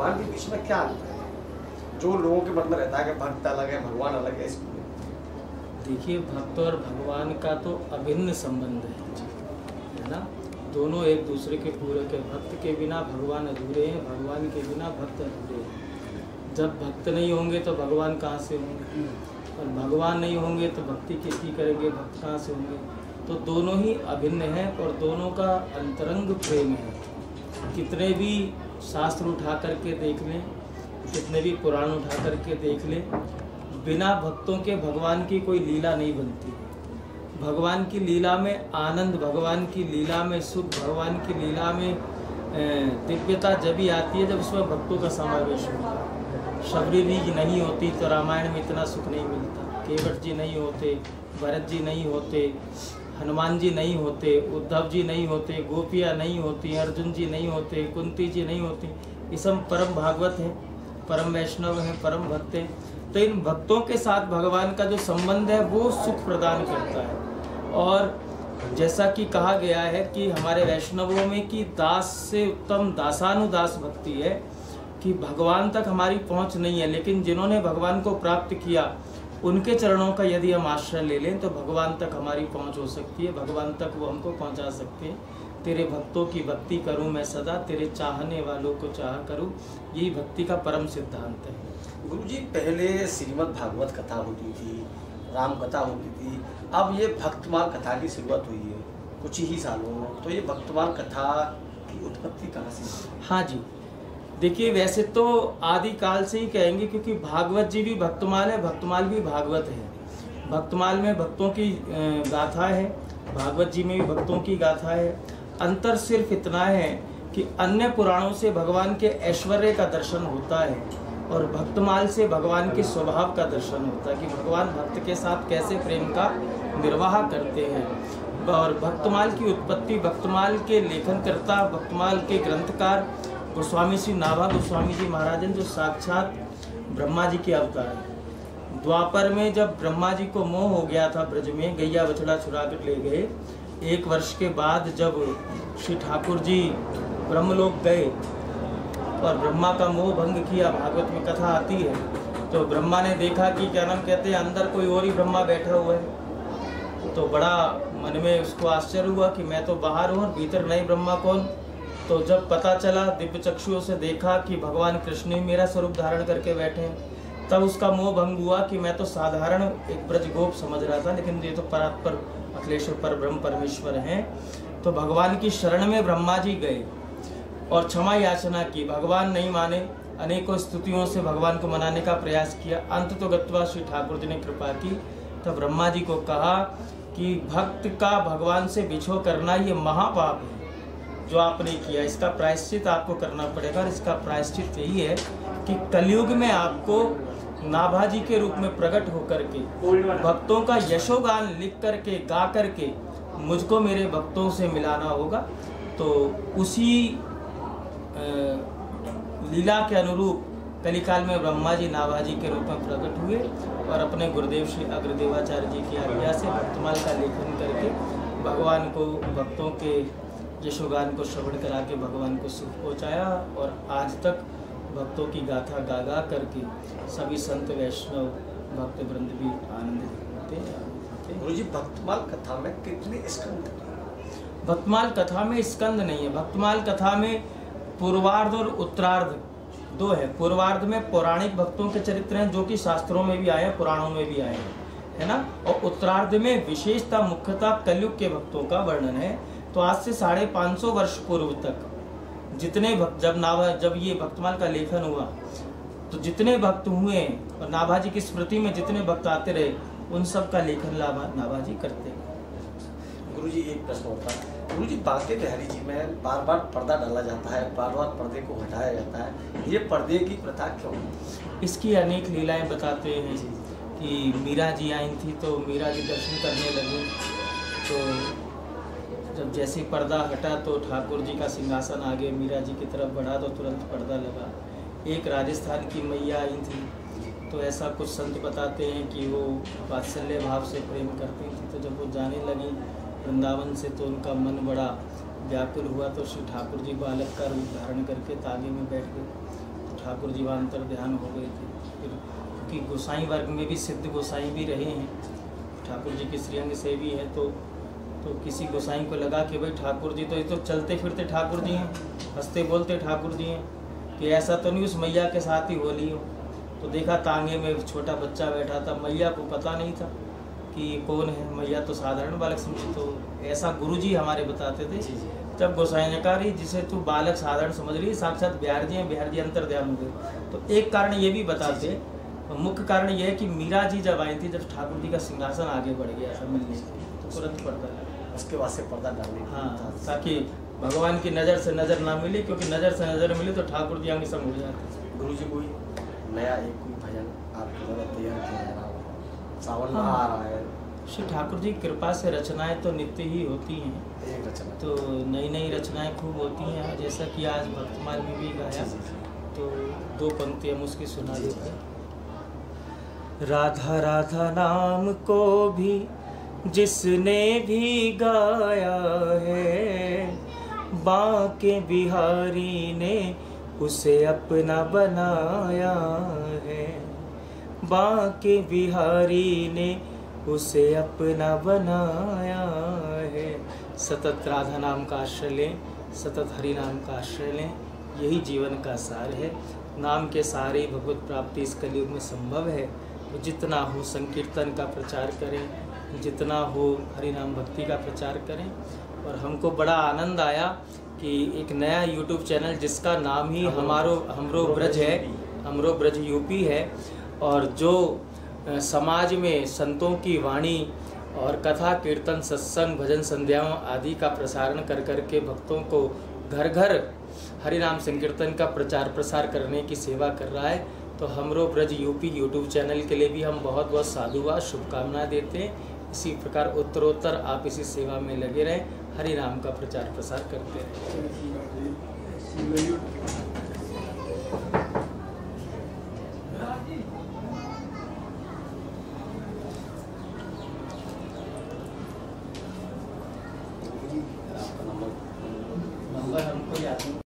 भगवान के बीच में क्या अंतर है? जो लोगों के मन में रहता है कि भक्त अलग है भगवान अलग है, इसको देखिए, भक्त और भगवान का तो अभिन्न संबंध है ना। दोनों एक दूसरे के पूरक है। भक्त के बिना भगवान अधूरे हैं, भगवान के बिना भक्त अधूरे हैं। जब भक्त नहीं होंगे तो भगवान कहाँ से होंगे, और भगवान नहीं होंगे तो भक्ति किसकी करेंगे, भक्त कहाँ से होंगे। तो दोनों ही अभिन्न हैं और दोनों का अंतरंग प्रेम है। कितने भी शास्त्र उठा करके देख लें, कितने भी पुराण उठा करके देख लें, बिना भक्तों के भगवान की कोई लीला नहीं बनती। भगवान की लीला में आनंद, भगवान की लीला में सुख, भगवान की लीला में दिव्यता जब ही आती है जब उसमें भक्तों का समावेश होता है। शबरी जी नहीं होती तो रामायण में इतना सुख नहीं मिलता। केवट जी नहीं होते, भरत जी नहीं होते, हनुमान जी नहीं होते, उद्धव जी नहीं होते, गोपियाँ नहीं होती, अर्जुन जी नहीं होते, कुंती जी नहीं होती। ये सब परम भागवत हैं, परम वैष्णव हैं, परम भक्त हैं। तो इन भक्तों के साथ भगवान का जो संबंध है वो सुख प्रदान करता है। और जैसा कि कहा गया है कि हमारे वैष्णवों में कि दास से उत्तम दासानुदास भक्ति है, कि भगवान तक हमारी पहुंच नहीं है, लेकिन जिन्होंने भगवान को प्राप्त किया उनके चरणों का यदि हम आश्रय ले लें तो भगवान तक हमारी पहुंच हो सकती है, भगवान तक वो हमको पहुंचा सकते हैं। तेरे भक्तों की भक्ति करूं मैं सदा, तेरे चाहने वालों को चाह करूं, यही भक्ति का परम सिद्धांत है। गुरुजी, पहले श्रीमद् भागवत कथा होती थी, राम कथा होती थी, अब ये भक्तमाल कथा की शुरुआत हुई है कुछ ही सालों में। तो ये भक्तमाल कथा की उत्पत्ति कहाँ से? हाँ जी, देखिए, वैसे तो आदि काल से ही कहेंगे, क्योंकि भागवत जी भी भक्तमाल है, भक्तमाल भी भागवत है। भक्तमाल में भक्तों की गाथा है, भागवत जी में भी भक्तों की गाथा है। अंतर सिर्फ इतना है कि अन्य पुराणों से भगवान के ऐश्वर्य का दर्शन होता है और भक्तमाल से भगवान के स्वभाव का दर्शन होता है, कि भगवान भक्त के साथ कैसे प्रेम का निर्वाह करते हैं। और भक्तमाल की उत्पत्ति, भक्तमाल के लेखनकर्ता, भक्तमाल के ग्रंथकार गोस्वामी श्री नाभा गोस्वामी जी महाराजन, जो साक्षात ब्रह्मा जी के अवतार हैं। द्वापर में जब ब्रह्मा जी को मोह हो गया था ब्रज में, गैया बछड़ा चुरा कर ले गए। 1 वर्ष के बाद जब श्री ठाकुर जी ब्रह्मलोक गए और ब्रह्मा का मोह भंग किया, भागवत में कथा आती है, तो ब्रह्मा ने देखा कि क्या नाम कहते हैं, अंदर कोई और ही ब्रह्मा बैठा हुआ है। तो बड़ा मन में उसको आश्चर्य हुआ कि मैं तो बाहर हूँ और भीतर नहीं, ब्रह्मा कौन। तो जब पता चला, दिव्य चक्षुओं से देखा कि भगवान कृष्ण ही मेरा स्वरूप धारण करके बैठे हैं, तब उसका मोह भंग हुआ कि मैं तो साधारण एक ब्रजगोप समझ रहा था, लेकिन ये तो परात्पर अखिलेश्वर पर ब्रह्म परमेश्वर हैं। तो भगवान की शरण में ब्रह्मा जी गए और क्षमा याचना की। भगवान नहीं माने, अनेकों स्तुतियों से भगवान को मनाने का प्रयास किया। अंत तो गत्वा श्री ठाकुर जी ने कृपा की। तब ब्रह्मा जी को कहा कि भक्त का भगवान से बिछो करना ये महापाप है जो आपने किया, इसका प्रायश्चित आपको करना पड़ेगा। और इसका प्रायश्चित यही है कि कलयुग में आपको नाभा जी के रूप में प्रकट होकर के भक्तों का यशोगान लिख करके गा करके मुझको मेरे भक्तों से मिलाना होगा। तो उसी लीला के अनुरूप कलिकाल में ब्रह्मा जी नाभा जी के रूप में प्रकट हुए और अपने गुरुदेव श्री अग्रदेवाचार्य जी की आज्ञा से भक्तमाल का लेखन करके भगवान को, भक्तों के यशोगान को श्रवण करा के भगवान को सुख पहुँचाया। और आज तक भक्तों की गाथा गा गा करके सभी संत वैष्णव भक्त वृंद भी आनंदित होते हैं। गुरुजी, भक्तमाल कथा में कितने स्कंद? भक्तमाल कथा में स्कंद नहीं है। भक्तमाल कथा में पूर्वार्ध और उत्तरार्ध दो है। पूर्वार्ध में पौराणिक भक्तों के चरित्र हैं जो कि शास्त्रों में भी आए हैं, पुराणों में भी आए हैं, है ना। और उत्तरार्ध में विशेषता मुख्यतः कलयुग के भक्तों का वर्णन है। तो आज से 550 वर्ष पूर्व तक जितने भक्त, जब ये भक्तमाल का लेखन हुआ तो जितने भक्त हुए और नाभा जी की स्मृति में जितने भक्त आते रहे, उन सब का लेखन नाभा जी करते हैं। गुरुजी, एक प्रश्न होता है, गुरुजी, बांके बिहारी जी में बार बार पर्दा डाला जाता है, बार बार पर्दे को हटाया जाता है, ये पर्दे की प्रथा क्यों? इसकी अनेक लीलाएं बताते हैं कि मीरा जी आई थी तो मीरा जी दर्शन करने लगी, तो जब जैसे पर्दा हटा तो ठाकुर जी का सिंहासन आगे मीरा जी की तरफ बढ़ा तो तुरंत पर्दा लगा। एक राजस्थान की मैया आई थी, तो ऐसा कुछ संत बताते हैं कि वो वात्सल्य भाव से प्रेम करती थी, तो जब वो जाने लगी वृंदावन से तो उनका मन बड़ा व्याकुल हुआ, तो श्री ठाकुर जी बालक का रूप धारण करके तागे में बैठ गए। ठाकुर जी वहाँ अंतर ध्यान हो गए थे। फिर क्योंकि गोसाई वर्ग में भी सिद्ध गोसाई भी रहे हैं, ठाकुर जी के श्रीअंग से भी है, तो किसी गोसाई को लगा कि भाई ठाकुर जी तो ये तो चलते फिरते ठाकुर जी हैं, हंसते बोलते ठाकुर जी हैं, कि ऐसा तो नहीं उस मैया के साथ ही होली हो। तो देखा तांगे में एक छोटा बच्चा बैठा था, मैया को पता नहीं था कि ये कौन है, मैया तो साधारण बालक समझी। तो ऐसा गुरुजी हमारे बताते थे। जब गोसाई ने कहा जिसे तू बालक साधारण समझ रही, साक्षात बिहार जी अंतर ध्यान हो गए। तो एक कारण ये भी बताते, मुख्य कारण ये है कि मीरा जी जब आई थी, जब ठाकुर जी का सिंहासन आगे बढ़ गया था मिलने तो तुरंत पर्दा लगा, उसके बाद से पर्दा डालने। हाँ, ताकि भगवान की नज़र से नज़र ना मिले, क्योंकि नज़र से नज़र मिले तो ठाकुर जी आगे संग हो जाते। गुरु जी कोई नया एक कोई भजन आपके द्वारा तैयार किया जा रहा हो, सावन में आ रहा है। श्री ठाकुर जी कृपा से रचनाएं तो नित्य ही होती हैं, एक रचना तो नई नई रचनाएं खूब होती हैं। जैसा कि आज भक्तमाल में भी गाया, तो 2 पंक्ति हम उसकी सुना देते हैं। राधा राधा नाम को भी जिसने भी गाया है, बांके बिहारी ने उसे अपना बनाया है। बांके बिहारी ने उसे अपना बनाया है। सतत राधा नाम का आश्रय लें, सतत हरि नाम का आश्रय लें, यही जीवन का सार है। नाम के सारे ही भगवत प्राप्ति इस कलयुग में संभव है। तो जितना हो संकीर्तन का प्रचार करें, जितना हो हरि नाम भक्ति का प्रचार करें। और हमको बड़ा आनंद आया कि एक नया यूट्यूब चैनल जिसका नाम ही हमरो ब्रज है, हमरो ब्रज यूपी है, और जो समाज में संतों की वाणी और कथा कीर्तन सत्संग भजन संध्याओं आदि का प्रसारण कर के भक्तों को घर घर हरि नाम संकीर्तन का प्रचार प्रसार करने की सेवा कर रहा है। तो हमरो ब्रज यूपी यूट्यूब चैनल के लिए भी हम बहुत बहुत साधुवाद शुभकामनाएं देते हैं। इसी प्रकार उत्तरोत्तर आप इसी सेवा में लगे रहें, हरि नाम का प्रचार प्रसार करते रहें।